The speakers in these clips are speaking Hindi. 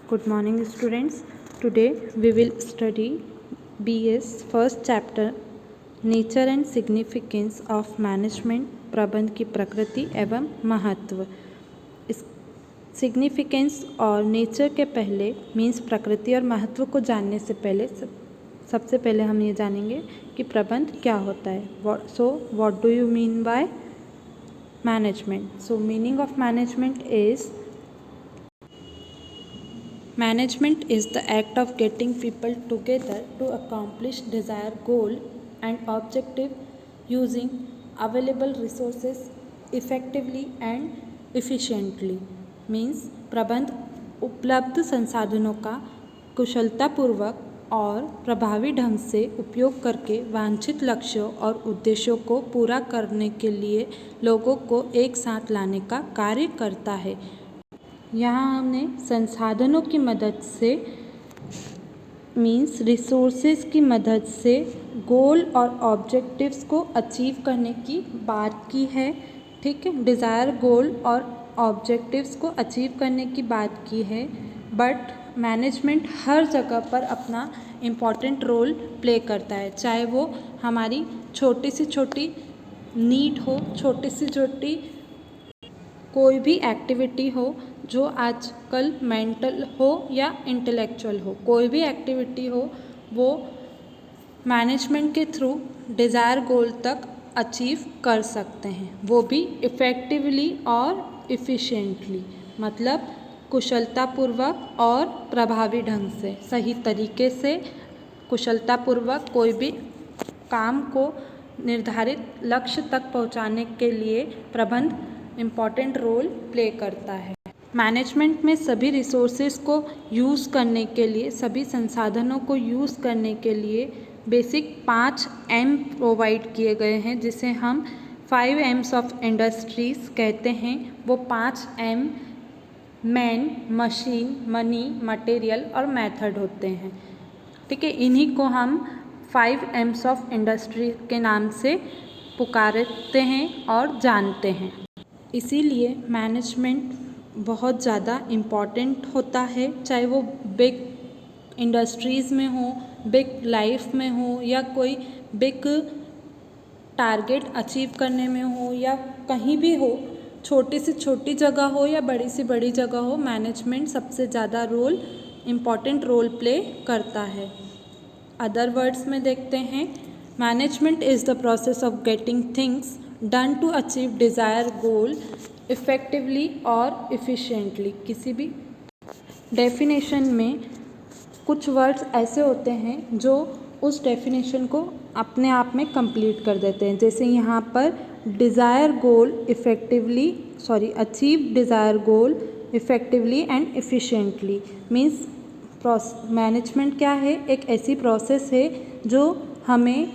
Good morning students. Today we will study BS first chapter Nature and Significance of Management प्रबंध की प्रकृति एवं महत्व। इस सिग्निफिकेंस और नेचर के पहले मीन्स प्रकृति और महत्व को जानने से पहले सबसे पहले हम ये जानेंगे कि प्रबंध क्या होता है। What do you mean by management? So meaning of management is Management is the act of getting people together to accomplish desired goal and objective using available resources effectively and efficiently. Means प्रबंध उपलब्ध संसाधनों का कुशलतापूर्वक और प्रभावी ढंग से उपयोग करके वांछित लक्ष्यों और उद्देश्यों को पूरा करने के लिए लोगों को एक साथ लाने का कार्य करता है। यहाँ हमने संसाधनों की मदद से मीन्स रिसोर्सेज की मदद से गोल और ऑब्जेक्टिव्स को अचीव करने की बात की है। ठीक है, डिज़ायर गोल और ऑब्जेक्टिव्स को अचीव करने की बात की है। बट मैनेजमेंट हर जगह पर अपना इम्पॉर्टेंट रोल प्ले करता है, चाहे वो हमारी छोटी से छोटी नीड हो, छोटी से छोटी कोई भी एक्टिविटी हो जो आजकल मेंटल हो या इंटेलेक्चुअल हो, कोई भी एक्टिविटी हो वो मैनेजमेंट के थ्रू डिज़ायर गोल तक अचीव कर सकते हैं, वो भी इफ़ेक्टिवली और इफ़िशिएंटली, मतलब कुशलतापूर्वक और प्रभावी ढंग से, सही तरीके से कुशलतापूर्वक कोई भी काम को निर्धारित लक्ष्य तक पहुंचाने के लिए प्रबंध इम्पॉर्टेंट रोल प्ले करता है। मैनेजमेंट में सभी रिसोर्सेज को यूज़ करने के लिए, सभी संसाधनों को यूज़ करने के लिए बेसिक 5 M प्रोवाइड किए गए हैं, जिसे हम 5 M's ऑफ इंडस्ट्रीज़ कहते हैं। वो 5 M man, machine, money, material और मेथड होते हैं। ठीक है, इन्हीं को हम 5 M's ऑफ इंडस्ट्री के नाम से पुकारते हैं और जानते हैं। इसीलिए मैनेजमेंट बहुत ज़्यादा इम्पॉर्टेंट होता है, चाहे वो बिग इंडस्ट्रीज़ में हो, बिग लाइफ में हो, या कोई बिग टारगेट अचीव करने में हो, या कहीं भी हो, छोटी से छोटी जगह हो या बड़ी से बड़ी जगह हो, मैनेजमेंट सबसे ज़्यादा इम्पॉर्टेंट रोल प्ले करता है। अदर वर्ड्स में देखते हैं, management is the process of getting things done to achieve desire goal effectively और इफ़िशिएंटली। किसी भी डेफिनेशन में कुछ वर्ड्स ऐसे होते हैं जो उस डेफिनेशन को अपने आप में कंप्लीट कर देते हैं। जैसे यहाँ पर desire goal achieve desire goal effectively and efficiently means management क्या है? एक ऐसी प्रोसेस है जो हमें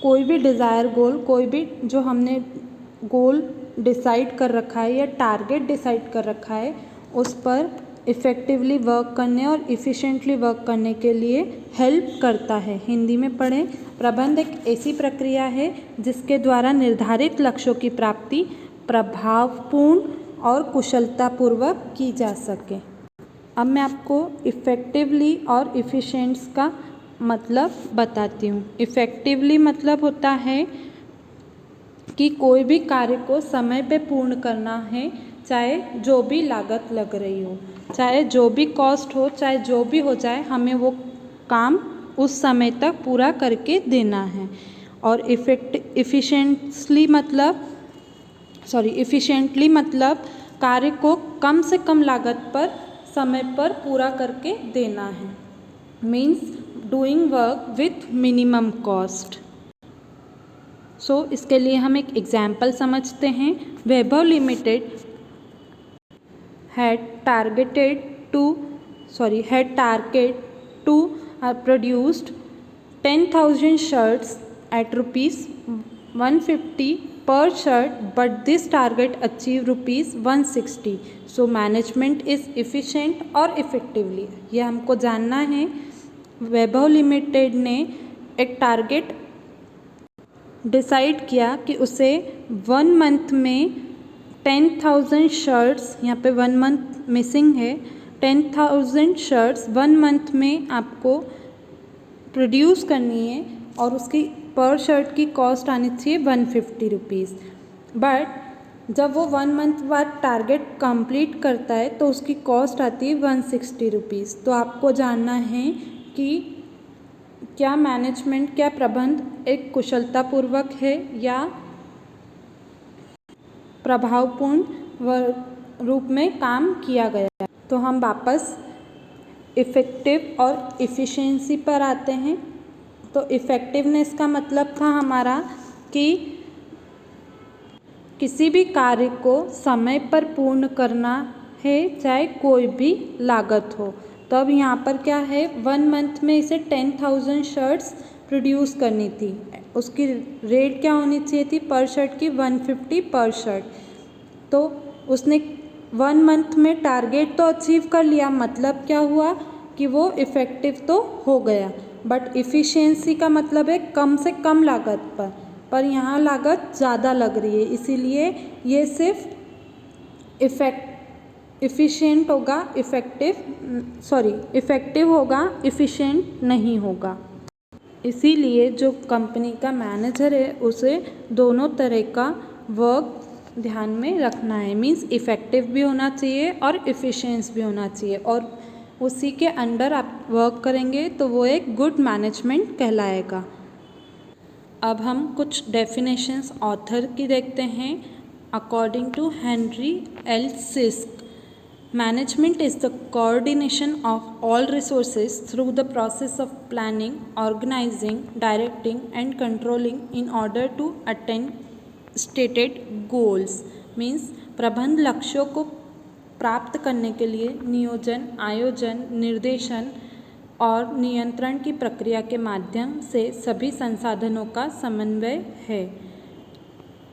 कोई भी डिज़ायर गोल, कोई भी जो हमने गोल डिसाइड कर रखा है या टारगेट डिसाइड कर रखा है, उस पर इफ़ेक्टिवली वर्क करने और इफ़िशिएंटली वर्क करने के लिए हेल्प करता है। हिंदी में पढ़ें, प्रबंध एक ऐसी प्रक्रिया है जिसके द्वारा निर्धारित लक्ष्यों की प्राप्ति प्रभावपूर्ण और कुशलतापूर्वक की जा सके। अब मैं आपको इफ़ेक्टिवली और इफ़िशिएंट्स का मतलब बताती हूँ। इफ़ेक्टिवली मतलब होता है कि कोई भी कार्य को समय पे पूर्ण करना है, चाहे जो भी लागत लग रही हो, चाहे जो भी कॉस्ट हो, चाहे जो भी हो जाए, हमें वो काम उस समय तक पूरा करके देना है। और इफ़िशिएंटली मतलब कार्य को कम से कम लागत पर समय पर पूरा करके देना है, means doing work with minimum cost. So इसके लिए हम एक एग्जाम्पल समझते हैं। Vaibhav limited had target to produced 10,000 shirts at rupees 150 per shirt, but this target achieved rupees 160. So management is efficient और effectively, ये हमको जानना है। वैभव लिमिटेड ने एक टारगेट डिसाइड किया कि उसे 1 मंथ में 10,000 शर्ट्स, यहाँ पे 1 मंथ मिसिंग है, 10,000 शर्ट्स 1 मंथ में आपको प्रोड्यूस करनी है और उसकी पर शर्ट की कॉस्ट आनी चाहिए 150 रुपीज़। बट जब वो 1 मंथ बाद टारगेट कंप्लीट करता है तो उसकी कॉस्ट आती है 160 रुपीज़। तो आपको जानना है कि क्या मैनेजमेंट, क्या प्रबंध एक कुशलतापूर्वक है या प्रभावपूर्ण रूप में काम किया गया है। तो हम वापस इफ़ेक्टिव और इफ़िशिएंसी पर आते हैं। तो इफ़ेक्टिवनेस का मतलब था हमारा कि किसी भी कार्य को समय पर पूर्ण करना है, चाहे कोई भी लागत हो। तो अब यहाँ पर क्या है, 1 मंथ में इसे 10,000 शर्ट्स प्रोड्यूस करनी थी। उसकी रेट क्या होनी चाहिए थी पर शर्ट की, 150 पर शर्ट। तो उसने 1 मंथ में टारगेट तो अचीव कर लिया, मतलब क्या हुआ कि वो इफ़ेक्टिव तो हो गया। बट इफ़िशियंसी का मतलब है कम से कम लागत पर यहाँ लागत ज़्यादा लग रही है, इसीलिए ये सिर्फ इफ़िशिएंट होगा, इफ़ेक्टिव होगा, इफ़िशिएंट नहीं होगा। इसीलिए जो कंपनी का मैनेजर है उसे दोनों तरह का वर्क ध्यान में रखना है। मीन्स इफ़ेक्टिव भी होना चाहिए और इफ़िशिएंस भी होना चाहिए, और उसी के अंडर आप वर्क करेंगे तो वो एक गुड मैनेजमेंट कहलाएगा। अब हम कुछ डेफिनेशंस ऑथर की देखते हैं। According to Henry L Sisk, management is the coordination of all resources through the process of planning, organising, directing and controlling in order to attain stated goals. Means प्रबंध लक्ष्यों को प्राप्त करने के लिए नियोजन, आयोजन, निर्देशन और नियंत्रण की प्रक्रिया के माध्यम से सभी संसाधनों का समन्वय है।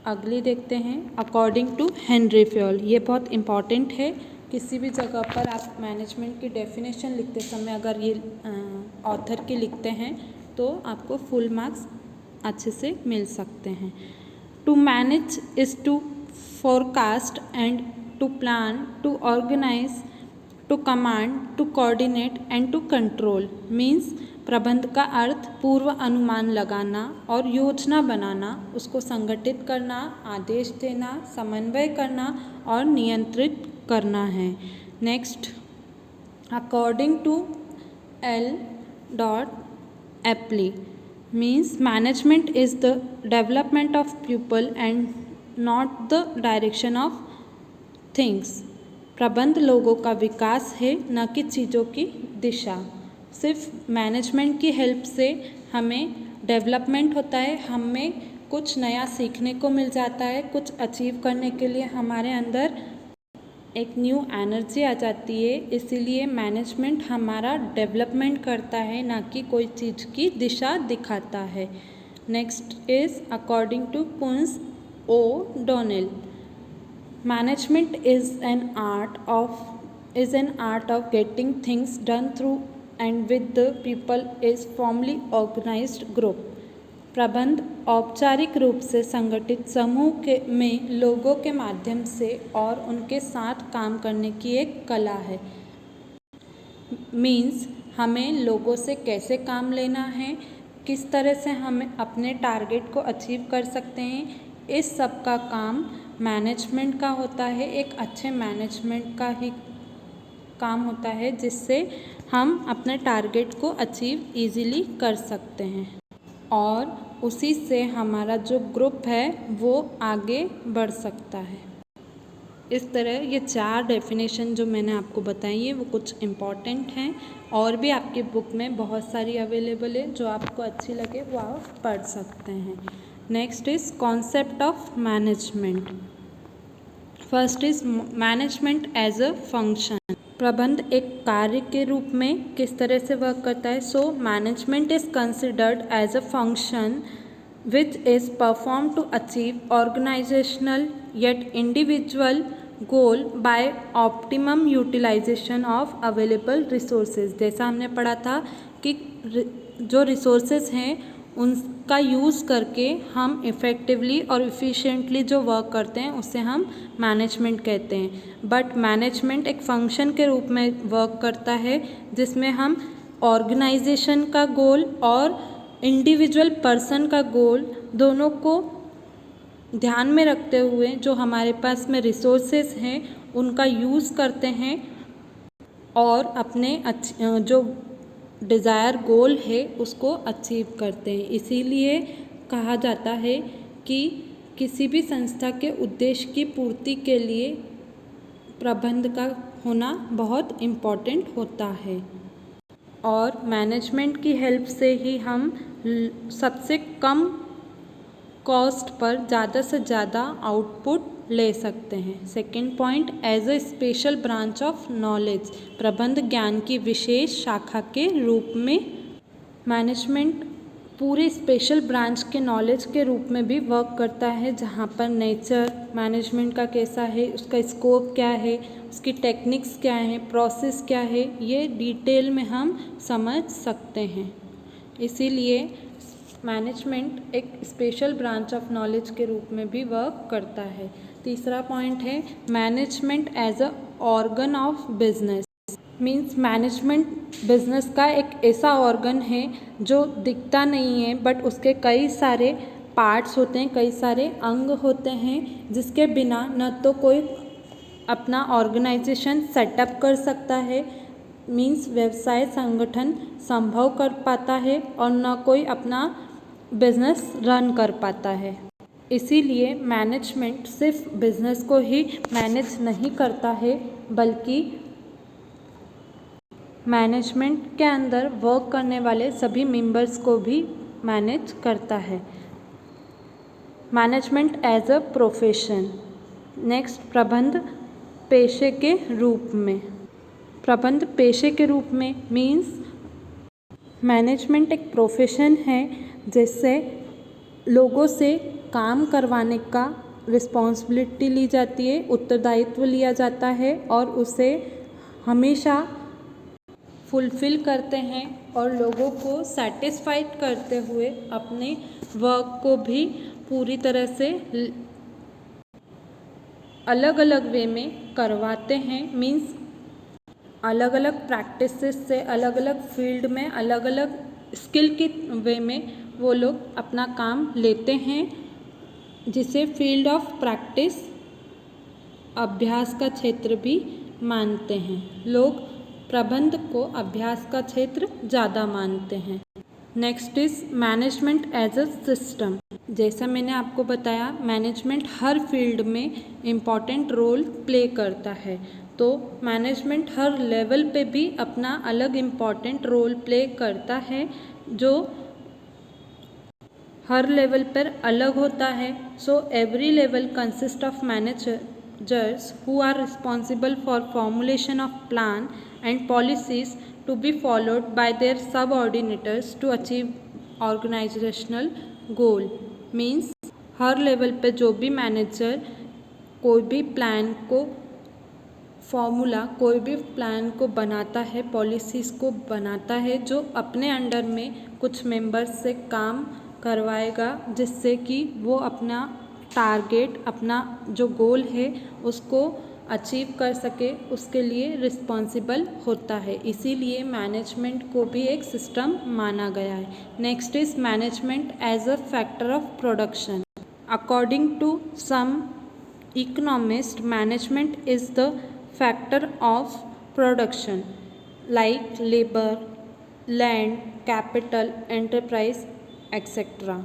अगली देखते हैं, अकॉर्डिंग टू हेनरी फ्योल। ये बहुत इम्पॉर्टेंट है। किसी भी जगह पर आप मैनेजमेंट की डेफिनेशन लिखते समय अगर ये ऑथर की लिखते हैं तो आपको फुल मार्क्स अच्छे से मिल सकते हैं। To manage is to forecast and to plan, to organise, to command, to coordinate and to control. Means प्रबंध का अर्थ पूर्व अनुमान लगाना और योजना बनाना, उसको संगठित करना, आदेश देना, समन्वय करना और नियंत्रित करना है। Next, according to L Appley, means management is the development of people and not the direction of things. प्रबंध लोगों का विकास है, न कि चीज़ों की दिशा। सिर्फ मैनेजमेंट की हेल्प से हमें डेवलपमेंट होता है, हमें कुछ नया सीखने को मिल जाता है, कुछ अचीव करने के लिए हमारे अंदर एक न्यू एनर्जी आ जाती है। इसीलिए मैनेजमेंट हमारा डेवलपमेंट करता है, ना कि कोई चीज़ की दिशा दिखाता है। Next is according to Koontz O'Donnell, management is an art of getting things done through and with the people is formally organized group। प्रबंध औपचारिक रूप से संगठित समूह में लोगों के माध्यम से और उनके साथ काम करने की एक कला है। मीन्स हमें लोगों से कैसे काम लेना है, किस तरह से हम अपने टारगेट को अचीव कर सकते हैं, इस सब का काम मैनेजमेंट का होता है। एक अच्छे मैनेजमेंट का ही काम होता है जिससे हम अपने टारगेट को अचीव इजीली कर सकते हैं और उसी से हमारा जो ग्रुप है वो आगे बढ़ सकता है। इस तरह ये 4 डेफिनेशन जो मैंने आपको बताई है वो कुछ इम्पॉर्टेंट हैं, और भी आपकी बुक में बहुत सारी अवेलेबल है, जो आपको अच्छी लगे वो आप पढ़ सकते हैं। Next is concept of management. First is management as a function. प्रबंध एक कार्य के रूप में किस तरह से वर्क करता है। So management is considered as a function which is performed to achieve organizational yet individual goal by optimum utilization of available resources। जैसा हमने पढ़ा था कि जो resources हैं उनका यूज़ करके हम इफ़ेक्टिवली और इफ़िशिएंटली जो वर्क करते हैं उसे हम मैनेजमेंट कहते हैं। बट मैनेजमेंट एक फंक्शन के रूप में वर्क करता है जिसमें हम ऑर्गेनाइजेशन का गोल और इंडिविजुअल पर्सन का गोल दोनों को ध्यान में रखते हुए जो हमारे पास में रिसोर्सेज हैं उनका यूज़ करते हैं और अपने जो डिज़ायर गोल है उसको अचीव करते हैं। इसीलिए कहा जाता है कि किसी भी संस्था के उद्देश्य की पूर्ति के लिए प्रबंध का होना बहुत इम्पॉर्टेंट होता है और मैनेजमेंट की हेल्प से ही हम सबसे कम कॉस्ट पर ज़्यादा से ज़्यादा आउटपुट ले सकते हैं। Second point, as a special branch of knowledge, प्रबंध ज्ञान की विशेष शाखा के रूप में मैनेजमेंट पूरे स्पेशल ब्रांच के नॉलेज के रूप में भी वर्क करता है, जहाँ पर नेचर मैनेजमेंट का कैसा है, उसका स्कोप क्या है, उसकी टेक्निक्स क्या है, प्रोसेस क्या है, ये डिटेल में हम समझ सकते हैं। इसीलिए मैनेजमेंट एक स्पेशल ब्रांच ऑफ नॉलेज के रूप में भी वर्क करता है। तीसरा पॉइंट है management as a organ of business. Means management business का एक ऐसा ऑर्गन है जो दिखता नहीं है बट उसके कई सारे पार्ट्स होते हैं, कई सारे अंग होते हैं जिसके बिना न तो कोई अपना ऑर्गेनाइजेशन सेटअप कर सकता है, मीन्स व्यवसाय संगठन संभव कर पाता है और न कोई अपना बिजनेस रन कर पाता है। इसीलिए मैनेजमेंट सिर्फ बिजनेस को ही मैनेज नहीं करता है बल्कि मैनेजमेंट के अंदर वर्क करने वाले सभी मेंबर्स को भी मैनेज करता है। Management as a profession. Next, प्रबंध पेशे के रूप में। प्रबंध पेशे के रूप में मीन्स मैनेजमेंट एक प्रोफेशन है जिससे लोगों से काम करवाने का रिस्पॉन्सिबिलिटी ली जाती है, उत्तरदायित्व लिया जाता है और उसे हमेशा फुलफ़िल करते हैं और लोगों को सेटिस्फाइड करते हुए अपने वर्क को भी पूरी तरह से अलग अलग वे में करवाते हैं। मीन्स अलग अलग प्रैक्टिसेस से अलग अलग फील्ड में अलग अलग स्किल के वे में वो लोग अपना काम लेते हैं, जिसे फील्ड ऑफ प्रैक्टिस अभ्यास का क्षेत्र भी मानते हैं। लोग प्रबंध को अभ्यास का क्षेत्र ज़्यादा मानते हैं। Next is management as a system. जैसा मैंने आपको बताया मैनेजमेंट हर फील्ड में इम्पॉर्टेंट रोल प्ले करता है, तो मैनेजमेंट हर लेवल पे भी अपना अलग इम्पॉर्टेंट रोल प्ले करता है जो हर लेवल पर अलग होता है। So every level consist of managers who are responsible for formulation of plan and policies to be followed by their subordinators to achieve organizational goal. Means हर लेवल पे जो भी मैनेजर कोई भी प्लान को कोई भी प्लान को बनाता है, पॉलिसीज़ को बनाता है जो अपने अंडर में कुछ मेंबर्स से काम करवाएगा, जिससे कि वो अपना टारगेट, अपना जो गोल है उसको अचीव कर सके, उसके लिए रिस्पॉन्सिबल होता है। इसीलिए मैनेजमेंट को भी एक सिस्टम माना गया है। Next is management as a factor of production. According to some economist, management is the factor of production like labor, land, capital, enterprise, etc.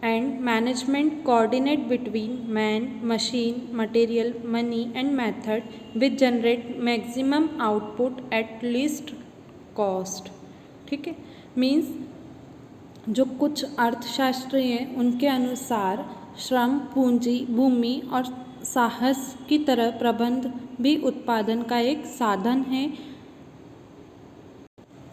And management coordinate between man, machine, material, money and method which generate maximum output at least cost. ठीक है, मीन्स जो कुछ अर्थशास्त्री हैं उनके अनुसार श्रम, पूंजी, भूमि और साहस की तरह प्रबंध भी उत्पादन का एक साधन है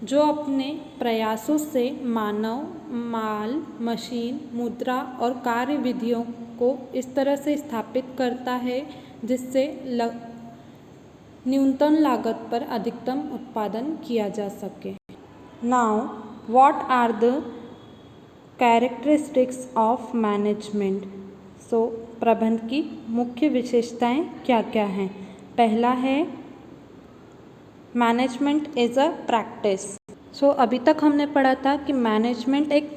जो अपने प्रयासों से मानव, माल, मशीन, मुद्रा और कार्य विधियों को इस तरह से स्थापित करता है जिससे न्यूनतम लागत पर अधिकतम उत्पादन किया जा सके। Now what are the characteristics of management. So प्रबंध की मुख्य विशेषताएं क्या क्या हैं। पहला है management is a practice. So अभी तक हमने पढ़ा था कि मैनेजमेंट एक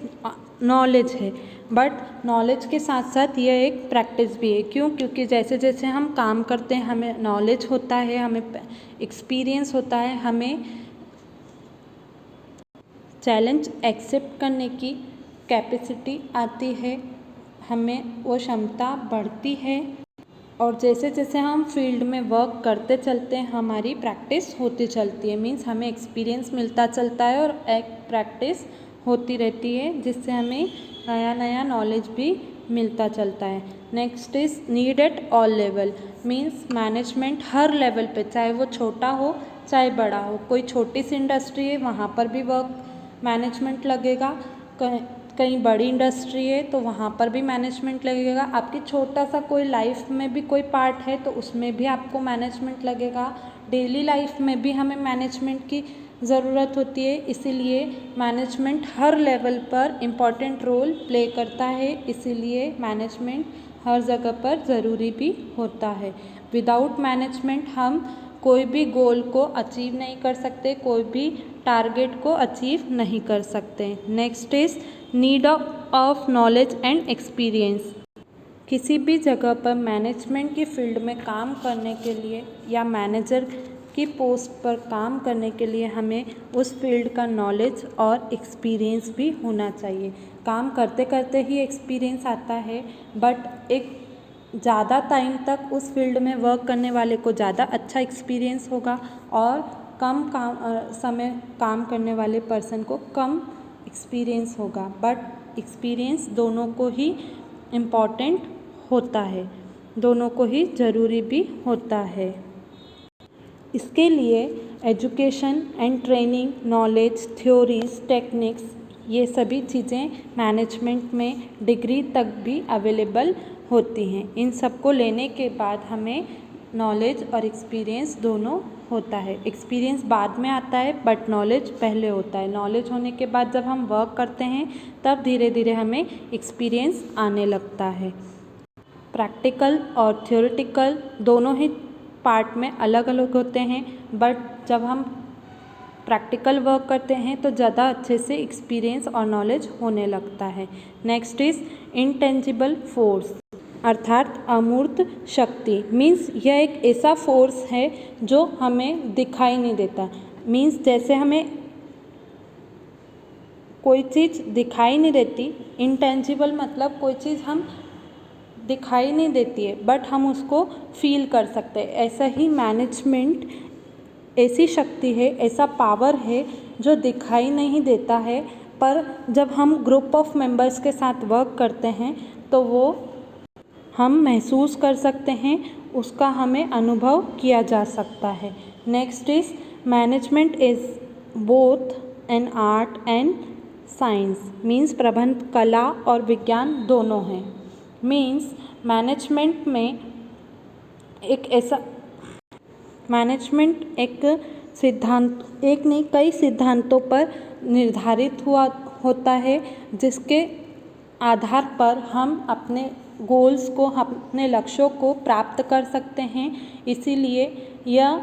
नॉलेज है, बट नॉलेज के साथ साथ यह एक प्रैक्टिस भी है। क्यों? क्योंकि जैसे जैसे हम काम करते हैं हमें नॉलेज होता है, हमें एक्सपीरियंस होता है, हमें चैलेंज एक्सेप्ट करने की कैपेसिटी आती है, हमें वो क्षमता बढ़ती है, और जैसे जैसे हम फील्ड में वर्क करते चलते हैं हमारी प्रैक्टिस होती चलती है। मीन्स हमें एक्सपीरियंस मिलता चलता है और एक प्रैक्टिस होती रहती है, जिससे हमें नया नया नॉलेज भी मिलता चलता है। Next is need at all level. Means management her level पे, चाहे वो छोटा हो चाहे बड़ा हो। कोई छोटी सी इंडस्ट्री है वहाँ पर भी वर्क मैनेजमेंट लगेगा, कहीं बड़ी इंडस्ट्री है तो वहाँ पर भी मैनेजमेंट लगेगा। आपकी छोटा सा कोई लाइफ में भी कोई पार्ट है तो उसमें भी आपको मैनेजमेंट लगेगा। डेली लाइफ में भी हमें मैनेजमेंट की ज़रूरत होती है, इसीलिए मैनेजमेंट हर लेवल पर इम्पॉर्टेंट रोल प्ले करता है। इसीलिए मैनेजमेंट हर जगह पर ज़रूरी भी होता है। विदाउट मैनेजमेंट हम कोई भी गोल को अचीव नहीं कर सकते, कोई भी टारगेट को अचीव नहीं कर सकते। Next is need of knowledge and experience. किसी भी जगह पर मैनेजमेंट की फील्ड में काम करने के लिए या मैनेजर की पोस्ट पर काम करने के लिए हमें उस फील्ड का नॉलेज और एक्सपीरियंस भी होना चाहिए। काम करते करते ही एक्सपीरियंस आता है, बट एक ज़्यादा टाइम तक उस फील्ड में वर्क करने वाले को ज़्यादा अच्छा एक्सपीरियंस होगा, और कम समय काम करने वाले पर्सन को कम एक्सपीरियंस होगा। बट एक्सपीरियंस दोनों को ही इम्पॉर्टेंट होता है, दोनों को ही ज़रूरी भी होता है। इसके लिए education and training, knowledge, theories, techniques, ये सभी चीज़ें मैनेजमेंट में डिग्री तक भी अवेलेबल होती हैं। इन सब को लेने के बाद हमें नॉलेज और एक्सपीरियंस दोनों होता है। एक्सपीरियंस बाद में आता है, बट नॉलेज पहले होता है। नॉलेज होने के बाद जब हम वर्क करते हैं तब धीरे धीरे हमें एक्सपीरियंस आने लगता है। प्रैक्टिकल और थ्योरेटिकल दोनों ही पार्ट में अलग अलग होते हैं, बट जब हम प्रैक्टिकल वर्क करते हैं तो ज़्यादा अच्छे से एक्सपीरियंस और नॉलेज होने लगता है। नेक्स्ट इज़ इंटेंजिबल फोर्स, अर्थात अमूर्त शक्ति। मीन्स यह एक ऐसा फोर्स है जो हमें दिखाई नहीं देता। मीन्स जैसे हमें कोई चीज़ दिखाई नहीं देती, इंटेंजिबल मतलब कोई चीज़ हम दिखाई नहीं देती है बट हम उसको फील कर सकते हैं। ऐसा ही मैनेजमेंट ऐसी शक्ति है, ऐसा पावर है जो दिखाई नहीं देता है, पर जब हम ग्रुप ऑफ मेंबर्स के साथ वर्क करते हैं तो वो हम महसूस कर सकते हैं, उसका हमें अनुभव किया जा सकता है। Next is management is both an art and science. Means प्रबंध कला और विज्ञान दोनों हैं। मीन्स मैनेजमेंट में एक सिद्धांत, एक नहीं कई सिद्धांतों पर निर्धारित होता है, जिसके आधार पर हम अपने गोल्स को, अपने लक्ष्यों को प्राप्त कर सकते हैं। इसीलिए यह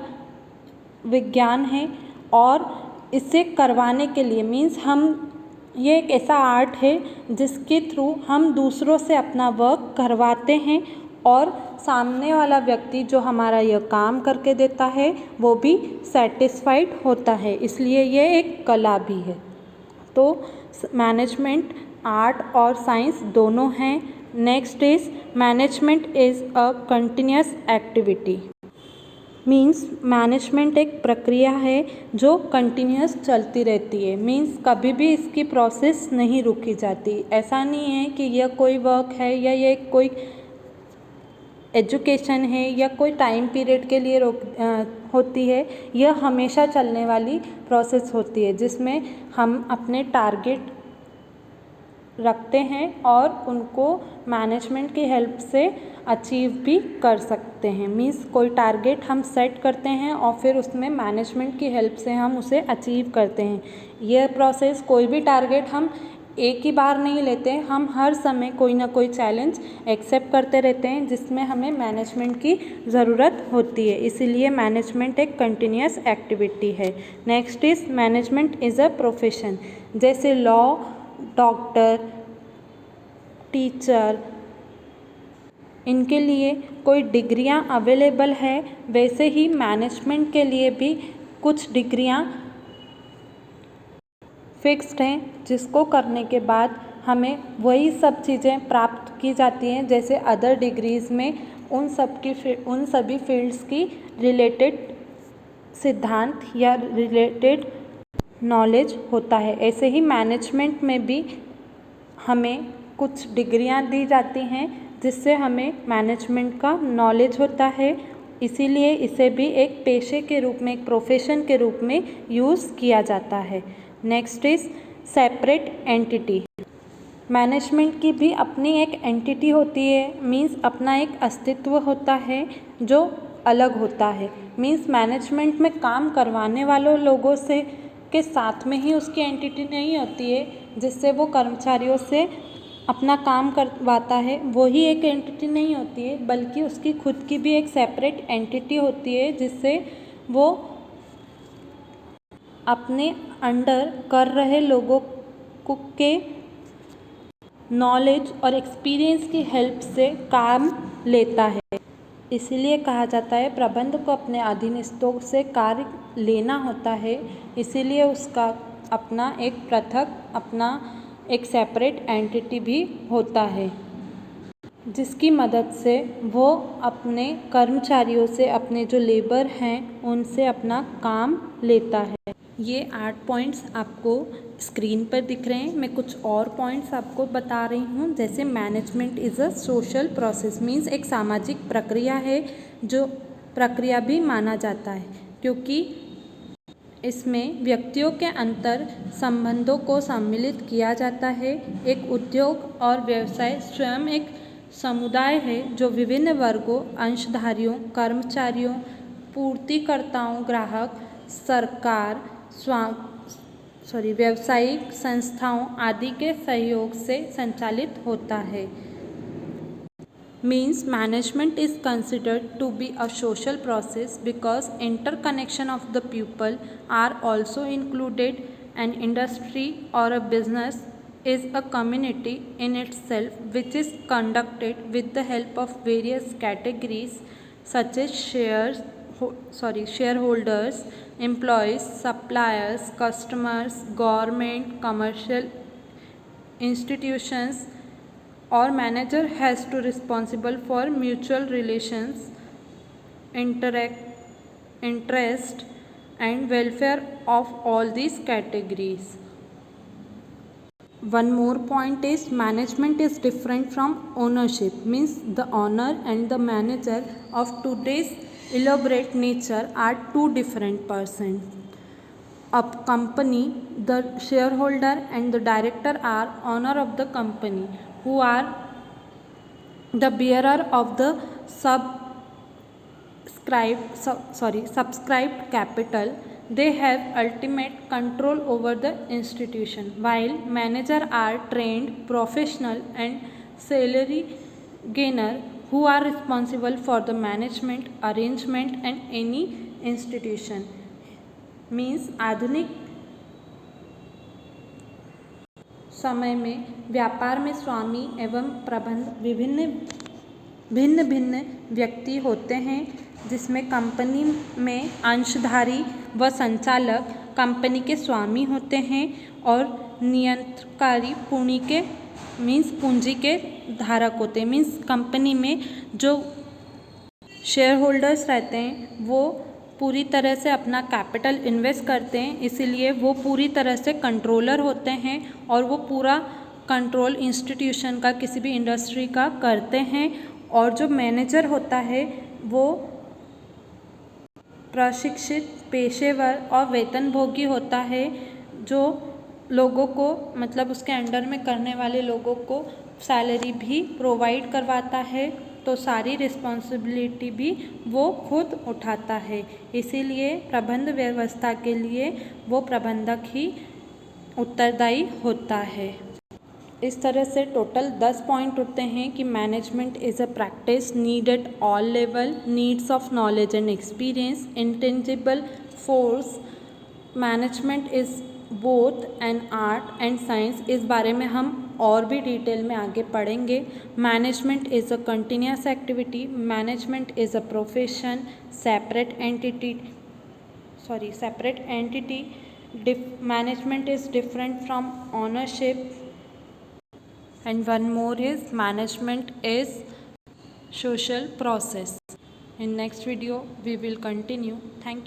विज्ञान है, और इसे करवाने के लिए मीन्स ये एक ऐसा आर्ट है जिसके थ्रू हम दूसरों से अपना वर्क करवाते हैं, और सामने वाला व्यक्ति जो हमारा यह काम करके देता है वो भी सेटिस्फाइड होता है। इसलिए ये एक कला भी है। तो मैनेजमेंट आर्ट और साइंस दोनों हैं। Next is management is a continuous activity. Means management एक प्रक्रिया है जो कंटिन्यूअस चलती रहती है। मीन्स कभी भी इसकी प्रोसेस नहीं रुकी जाती। ऐसा नहीं है कि यह कोई वर्क है या ये कोई एजुकेशन है या कोई टाइम पीरियड के लिए होती है। यह हमेशा चलने वाली प्रोसेस होती है, जिसमें हम अपने टारगेट रखते हैं और उनको मैनेजमेंट की हेल्प से अचीव भी कर सकते हैं। मीन्स कोई टारगेट हम सेट करते हैं और फिर उसमें मैनेजमेंट की हेल्प से हम उसे अचीव करते हैं। यह प्रोसेस, कोई भी टारगेट हम एक ही बार नहीं लेते, हम हर समय कोई ना कोई चैलेंज एक्सेप्ट करते रहते हैं जिसमें हमें मैनेजमेंट की ज़रूरत होती है। इसीलिए मैनेजमेंट एक कंटिन्यूअस एक्टिविटी है। Next is management is a profession. जैसे लॉ, डॉक्टर, टीचर, इनके लिए कोई डिग्रियां अवेलेबल है, वैसे ही मैनेजमेंट के लिए भी कुछ डिग्रियां फिक्स्ड हैं जिसको करने के बाद हमें वही सब चीज़ें प्राप्त की जाती हैं जैसे अदर डिग्रीज़ में उन सभी फील्ड्स की रिलेटेड सिद्धांत या रिलेटेड नॉलेज होता है। ऐसे ही मैनेजमेंट में भी हमें कुछ डिग्रियां दी जाती हैं जिससे हमें मैनेजमेंट का नॉलेज होता है। इसीलिए इसे भी एक पेशे के रूप में, एक प्रोफेशन के रूप में यूज़ किया जाता है। Next is separate entity. Management की भी अपनी एक एंटिटी होती है, मीन्स अपना एक अस्तित्व होता है जो अलग होता है। मीन्स मैनेजमेंट में काम करवाने वालों लोगों से के साथ में ही उसकी एंटिटी नहीं होती है, जिससे वो कर्मचारियों से अपना काम करवाता है, वही एक एंटिटी नहीं होती है, बल्कि उसकी खुद की भी एक सेपरेट एंटिटी होती है जिससे वो अपने अंडर कर रहे लोगों के नॉलेज और एक्सपीरियंस की हेल्प से काम लेता है। इसीलिए कहा जाता है प्रबंध को अपने अधीनस्थों से कार्य लेना होता है, इसीलिए उसका अपना एक पृथक, अपना एक सेपरेट एंटिटी भी होता है जिसकी मदद से वो अपने कर्मचारियों से, अपने जो लेबर हैं उनसे अपना काम लेता है। ये 8 पॉइंट्स आपको स्क्रीन पर दिख रहे हैं। मैं कुछ और पॉइंट्स आपको बता रही हूँ। जैसे management is a social process, means एक सामाजिक प्रक्रिया है जो प्रक्रिया भी माना जाता है क्योंकि इसमें व्यक्तियों के अंतर संबंधों को सम्मिलित किया जाता है। एक उद्योग और व्यवसाय स्वयं एक समुदाय है जो विभिन्न वर्गों, अंशधारियों, कर्मचारियों, पूर्तिकर्ताओं, ग्राहक, सरकार, व्यावसायिक संस्थाओं आदि के सहयोग से संचालित होता है। Means management is considered to be a social process because interconnection of the people are also included. An industry or a business is a community in itself which is conducted with the help of various categories such as shareholders, employees, suppliers, customers, government, commercial institutions, or manager has to responsible for mutual relations, interest and welfare of all these categories. One more point is management is different from ownership, means the owner and the manager of today's elaborate nature are two different persons. A company, the shareholder and the director are owner of the company, who are the bearer of the subscribed capital. They have ultimate control over the institution, while managers are trained professional and salary gainer who are responsible for the management arrangement and any institution. Means आधुनिक समय में व्यापार में स्वामी एवं प्रबंध भिन्न भिन्न व्यक्ति होते हैं, जिसमें कंपनी में अंशधारी व संचालक कंपनी के स्वामी होते हैं और नियंत्रणकारी पूंजी के धारक होते हैं। मीन्स कंपनी में जो शेयर होल्डर्स रहते हैं वो पूरी तरह से अपना कैपिटल इन्वेस्ट करते हैं, इसीलिए वो पूरी तरह से कंट्रोलर होते हैं और वो पूरा कंट्रोल इंस्टीट्यूशन का, किसी भी इंडस्ट्री का करते हैं। और जो मैनेजर होता है वो प्रशिक्षित, पेशेवर और वेतनभोगी होता है, जो लोगों को, मतलब उसके अंडर में करने वाले लोगों को सैलरी भी प्रोवाइड करवाता है, तो सारी रिस्पॉन्सिबिलिटी भी वो खुद उठाता है। इसीलिए प्रबंध व्यवस्था के लिए वो प्रबंधक ही उत्तरदायी होता है। इस तरह से टोटल 10 पॉइंट होते हैं कि management is a practice need at all level, needs of knowledge and experience, intangible force, management is both an art and science. इस बारे में हम और भी डिटेल में आगे पढ़ेंगे। Management is a continuous activity, management is a profession, separate entity, management is different from ownership, and one more is management is social process. In next video we will continue. Thank you.